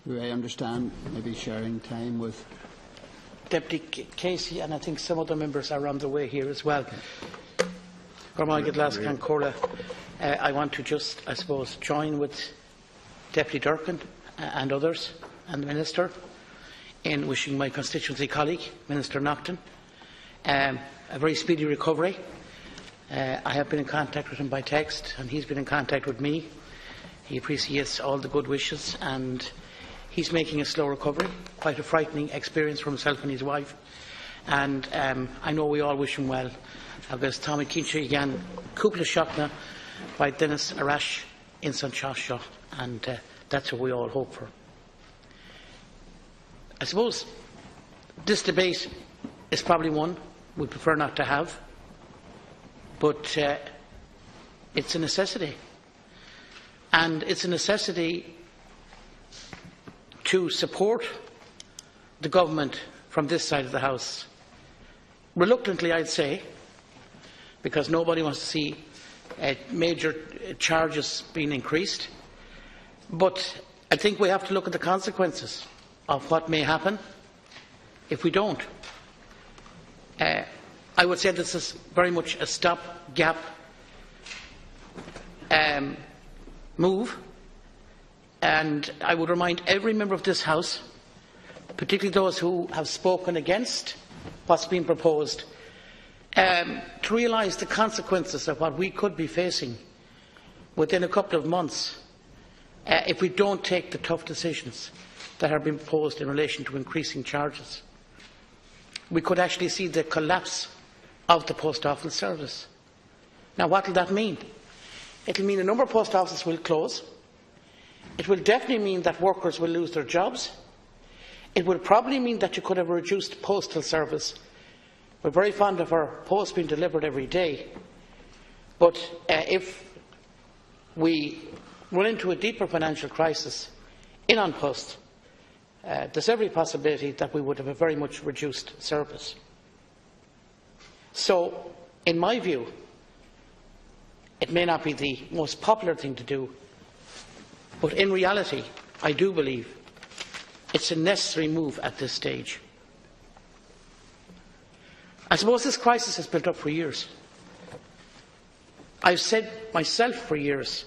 Do I understand maybe sharing time with Deputy Casey, and I think some other members are on the way here as well. I want to just, I suppose, join with Deputy Durkin and others and the Minister in wishing my constituency colleague, Minister Naughton, a very speedy recovery. I have been in contact with him by text, and he's been in contact with me. He appreciates all the good wishes, and he's making a slow recovery, quite a frightening experience for himself and his wife. And I know we all wish him well. Agus Tommy Kinchi again, Kupla Shokna by Dennis Arash in St. Shasha, and that's what we all hope for. I suppose this debate is probably one we prefer not to have, but it's a necessity. And it's a necessity to support the government from this side of the House. Reluctantly, I'd say, because nobody wants to see major charges being increased. But I think we have to look at the consequences of what may happen if we don't. I would say this is very much a stop-gap move, and I would remind every member of this House, particularly those who have spoken against what's been proposed, to realise the consequences of what we could be facing within a couple of months if we don't take the tough decisions that are being proposed in relation to increasing charges. We could actually see the collapse of the post office service. Now, what will that mean? It will mean a number of post offices will close. It will definitely mean that workers will lose their jobs. It will probably mean that you could have a reduced postal service. We're very fond of our post being delivered every day. But if we run into a deeper financial crisis in An Post, there's every possibility that we would have a very much reduced service. So, in my view, it may not be the most popular thing to do, but in reality, I do believe it's a necessary move at this stage. I suppose this crisis has built up for years. I've said myself for years,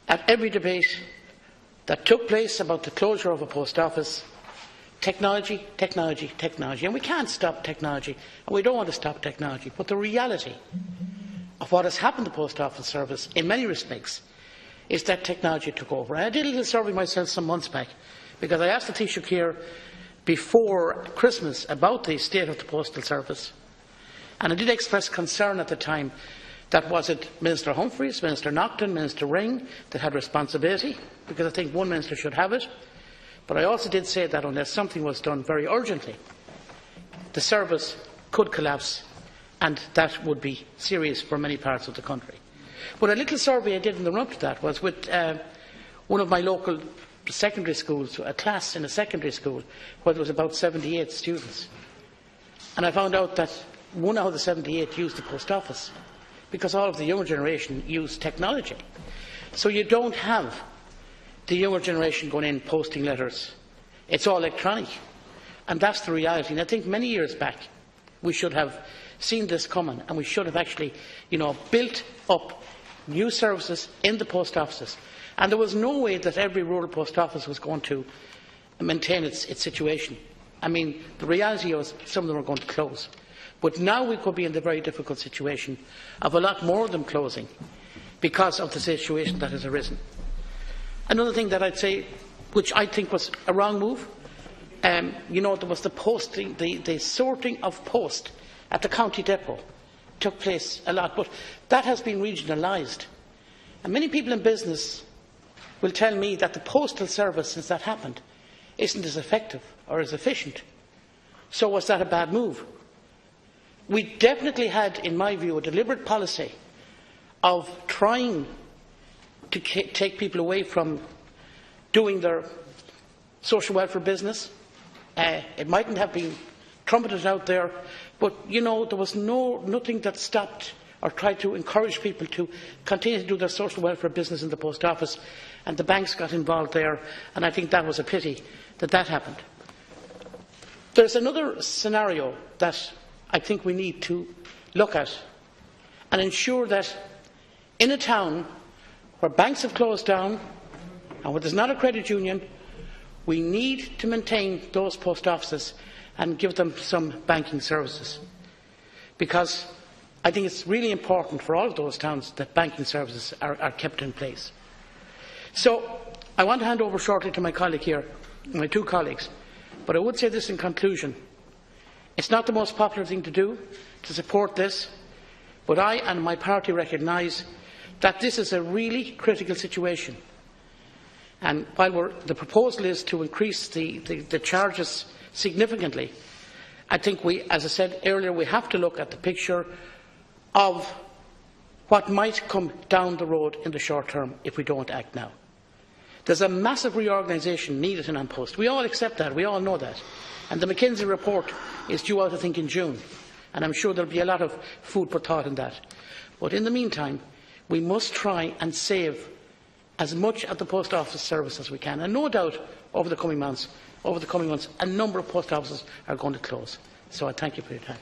at every debate that took place about the closure of a post office, technology, technology, technology. And we can't stop technology, and we don't want to stop technology. But the reality of what has happened to the post office service, in many respects, is that technology took over. And I did a little survey myself some months back, because I asked the Taoiseach here before Christmas about the state of the postal service. And I did express concern at the time that was it Minister Humphreys, Minister Naughton, Minister Ring that had responsibility, because I think one minister should have it. But I also did say that unless something was done very urgently, the service could collapse, and that would be serious for many parts of the country. But a little survey I did in the run up to that was with one of my local secondary schools, a class in a secondary school where there was about 78 students. And I found out that 1 out of the 78 used the post office, because all of the younger generation use technology. So you don't have the younger generation going in posting letters. It's all electronic. And that's the reality. And I think many years back we should have seen this coming, and we should have actually, built up new services in the post offices. And there was no way that every rural post office was going to maintain its situation. I mean, the reality was some of them were going to close. But now we could be in the very difficult situation of a lot more of them closing because of the situation that has arisen. Another thing that I'd say, which I think was a wrong move, there was the sorting of post at the county depot took place a lot, but that has been regionalised. And many people in business will tell me that the postal service, since that happened, isn't as effective or as efficient. So was that a bad move? We definitely had, in my view, a deliberate policy of trying to take people away from doing their social welfare business. It mightn't have been trumpeted out there, but there was nothing that stopped or tried to encourage people to continue to do their social welfare business in the post office, and the banks got involved there, and I think that was a pity that that happened. There's another scenario that I think we need to look at and ensure that in a town where banks have closed down and where there's not a credit union, we need to maintain those post offices and give them some banking services, because I think it's really important for all of those towns that banking services are kept in place. So I want to hand over shortly to my colleague here, my two colleagues, but I would say this in conclusion. It's not the most popular thing to do, to support this, but I and my party recognise that this is a really critical situation. And while the proposal is to increase the charges significantly, I think we, as I said earlier, we have to look at the picture of what might come down the road in the short term if we don't act now. There's a massive reorganisation needed in An Post. We all accept that. We all know that. And the McKinsey report is due out, I think, in June. And I'm sure there will be a lot of food for thought in that. But in the meantime, we must try and save as much at the post office service as we can. And no doubt, over the coming months, a number of post offices are going to close. So I thank you for your time.